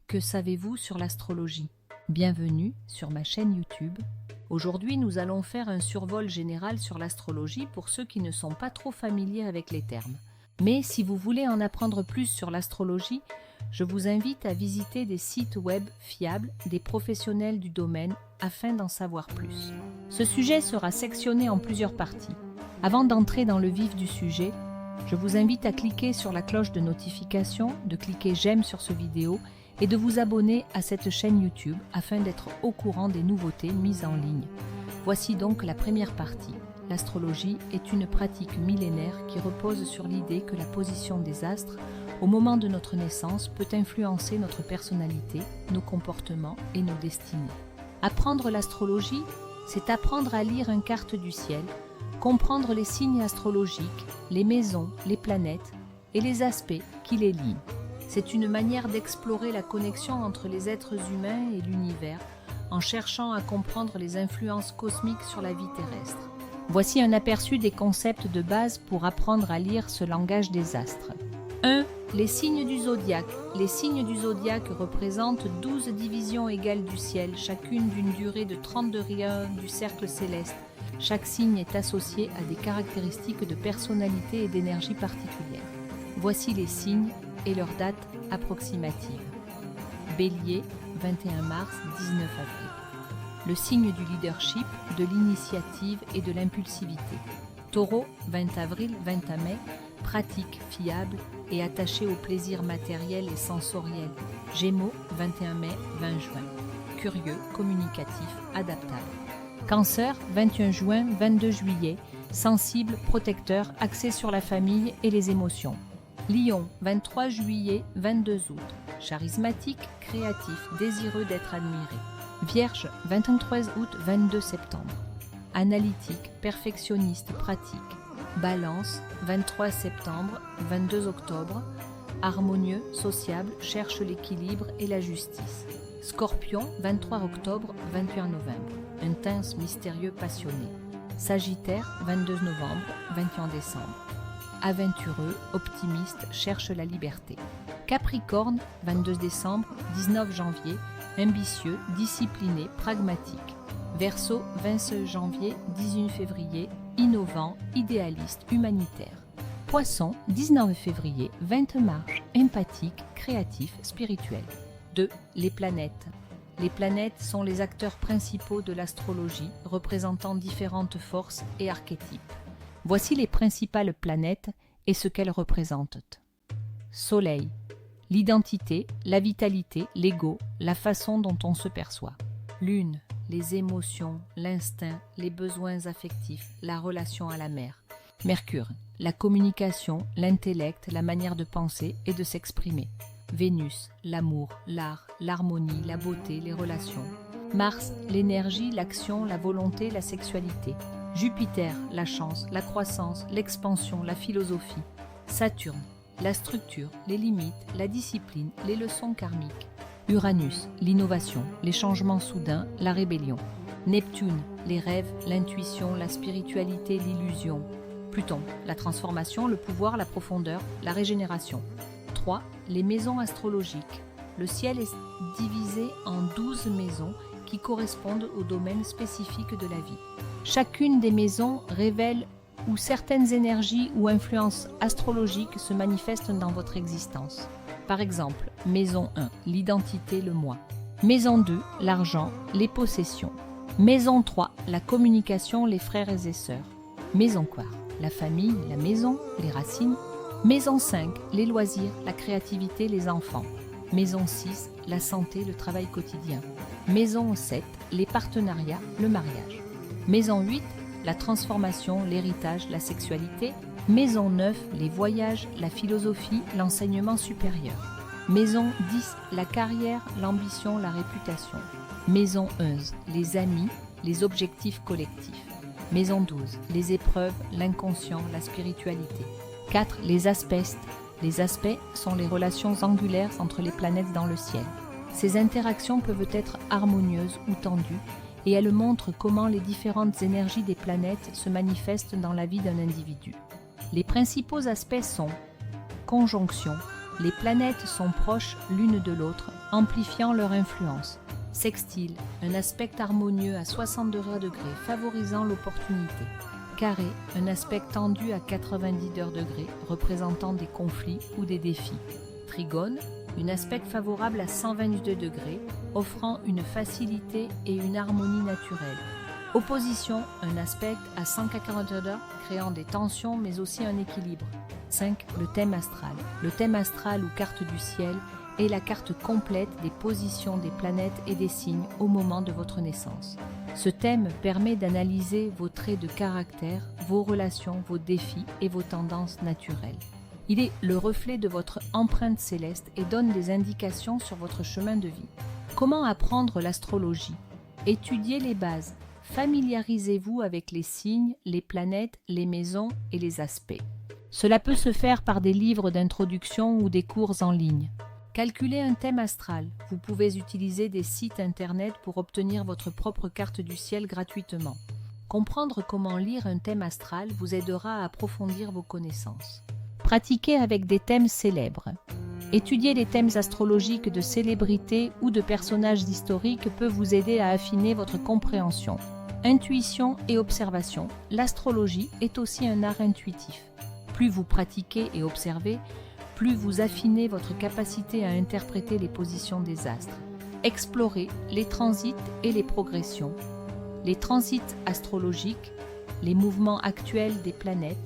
Que savez-vous sur l'astrologie? Bienvenue sur ma chaîne YouTube. Aujourd'hui, nous allons faire un survol général sur l'astrologie pour ceux qui ne sont pas trop familiers avec les termes. Mais si vous voulez en apprendre plus sur l'astrologie, je vous invite à visiter des sites web fiables des professionnels du domaine afin d'en savoir plus. Ce sujet sera sectionné en plusieurs parties. Avant d'entrer dans le vif du sujet, je vous invite à cliquer sur la cloche de notification, de cliquer j'aime sur cette vidéo et de vous abonner à cette chaîne YouTube afin d'être au courant des nouveautés mises en ligne. Voici donc la première partie. L'astrologie est une pratique millénaire qui repose sur l'idée que la position des astres au moment de notre naissance peut influencer notre personnalité, nos comportements et nos destinées. Apprendre l'astrologie, c'est apprendre à lire une carte du ciel, comprendre les signes astrologiques, les maisons, les planètes et les aspects qui les lient. C'est une manière d'explorer la connexion entre les êtres humains et l'univers en cherchant à comprendre les influences cosmiques sur la vie terrestre. Voici un aperçu des concepts de base pour apprendre à lire ce langage des astres. 1. Les signes du zodiaque. Les signes du zodiaque représentent 12 divisions égales du ciel, chacune d'une durée de 32 rayons du cercle céleste. Chaque signe est associé à des caractéristiques de personnalité et d'énergie particulières. Voici les signes et leur date approximative. Bélier, 21 mars, 19 avril. Le signe du leadership, de l'initiative et de l'impulsivité. Taureau, 20 avril, 20 mai, pratique, fiable et attaché au plaisir matériel et sensoriel. Gémeaux, 21 mai, 20 juin. Curieux, communicatif, adaptable. Cancer, 21 juin, 22 juillet, sensible, protecteur, axé sur la famille et les émotions. Lion, 23 juillet, 22 août, charismatique, créatif, désireux d'être admiré. Vierge, 23 août, 22 septembre, analytique, perfectionniste, pratique. Balance, 23 septembre, 22 octobre, harmonieux, sociable, cherche l'équilibre et la justice. Scorpion, 23 octobre, 21 novembre, intense, mystérieux, passionné. Sagittaire, 22 novembre, 21 décembre. Aventureux, optimiste, cherche la liberté. Capricorne, 22 décembre, 19 janvier, ambitieux, discipliné, pragmatique. Verseau, 26 janvier, 18 février, innovant, idéaliste, humanitaire. Poisson, 19 février, 20 mars, empathique, créatif, spirituel. 2. Les planètes. Les planètes sont les acteurs principaux de l'astrologie, représentant différentes forces et archétypes. Voici les principales planètes et ce qu'elles représentent. Soleil, l'identité, la vitalité, l'ego, la façon dont on se perçoit. Lune, les émotions, l'instinct, les besoins affectifs, la relation à la mer. Mercure, la communication, l'intellect, la manière de penser et de s'exprimer. Vénus, l'amour, l'art, l'harmonie, la beauté, les relations. Mars, l'énergie, l'action, la volonté, la sexualité. Jupiter, la chance, la croissance, l'expansion, la philosophie. Saturne, la structure, les limites, la discipline, les leçons karmiques. Uranus, l'innovation, les changements soudains, la rébellion. Neptune, les rêves, l'intuition, la spiritualité, l'illusion. Pluton, la transformation, le pouvoir, la profondeur, la régénération. 3. Les maisons astrologiques. Le ciel est divisé en 12 maisons qui correspondent aux domaines spécifiques de la vie. Chacune des maisons révèle où certaines énergies ou influences astrologiques se manifestent dans votre existence. Par exemple, maison 1, l'identité, le moi. Maison 2, l'argent, les possessions. Maison 3, la communication, les frères et sœurs. Maison 4, la famille, la maison, les racines. Maison 5, les loisirs, la créativité, les enfants. Maison 6, la santé, le travail quotidien. Maison 7, les partenariats, le mariage. Maison 8, la transformation, l'héritage, la sexualité. Maison 9, les voyages, la philosophie, l'enseignement supérieur. Maison 10, la carrière, l'ambition, la réputation. Maison 11, les amis, les objectifs collectifs. Maison 12, les épreuves, l'inconscient, la spiritualité. 4. Les aspects. Les aspects sont les relations angulaires entre les planètes dans le ciel. Ces interactions peuvent être harmonieuses ou tendues et elles montrent comment les différentes énergies des planètes se manifestent dans la vie d'un individu. Les principaux aspects sont conjonction. Les planètes sont proches l'une de l'autre amplifiant leur influence. Sextile, un aspect harmonieux à 60 degrés, favorisant l'opportunité. Carré, un aspect tendu à 90 degrés, représentant des conflits ou des défis. Trigone, un aspect favorable à 122 degrés, offrant une facilité et une harmonie naturelle. Opposition, un aspect à 140 degrés, créant des tensions mais aussi un équilibre. 5. Le thème astral. Le thème astral ou carte du ciel est la carte complète des positions des planètes et des signes au moment de votre naissance. Ce thème permet d'analyser vos traits de caractère, vos relations, vos défis et vos tendances naturelles. Il est le reflet de votre empreinte céleste et donne des indications sur votre chemin de vie. Comment apprendre l'astrologie? Étudiez les bases. Familiarisez-vous avec les signes, les planètes, les maisons et les aspects. Cela peut se faire par des livres d'introduction ou des cours en ligne. Calculez un thème astral. Vous pouvez utiliser des sites internet pour obtenir votre propre carte du ciel gratuitement. Comprendre comment lire un thème astral vous aidera à approfondir vos connaissances. Pratiquez avec des thèmes célèbres. Étudier les thèmes astrologiques de célébrités ou de personnages historiques peut vous aider à affiner votre compréhension. Intuition et observation. L'astrologie est aussi un art intuitif. Plus vous pratiquez et observez, plus vous affinez votre capacité à interpréter les positions des astres. Explorez les transits et les progressions. Les transits astrologiques, les mouvements actuels des planètes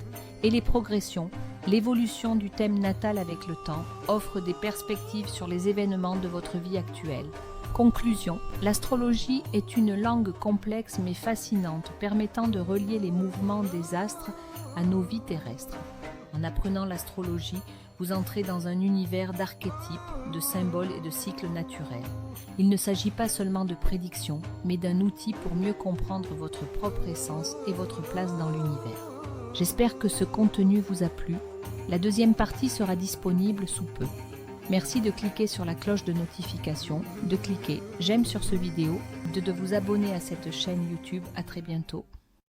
et les progressions, l'évolution du thème natal avec le temps, offrent des perspectives sur les événements de votre vie actuelle. Conclusion, l'astrologie est une langue complexe mais fascinante, permettant de relier les mouvements des astres à nos vies terrestres. En apprenant l'astrologie, vous entrez dans un univers d'archétypes, de symboles et de cycles naturels. Il ne s'agit pas seulement de prédictions, mais d'un outil pour mieux comprendre votre propre essence et votre place dans l'univers. J'espère que ce contenu vous a plu. La deuxième partie sera disponible sous peu. Merci de cliquer sur la cloche de notification, de cliquer j'aime sur ce vidéo, de vous abonner à cette chaîne YouTube. À très bientôt.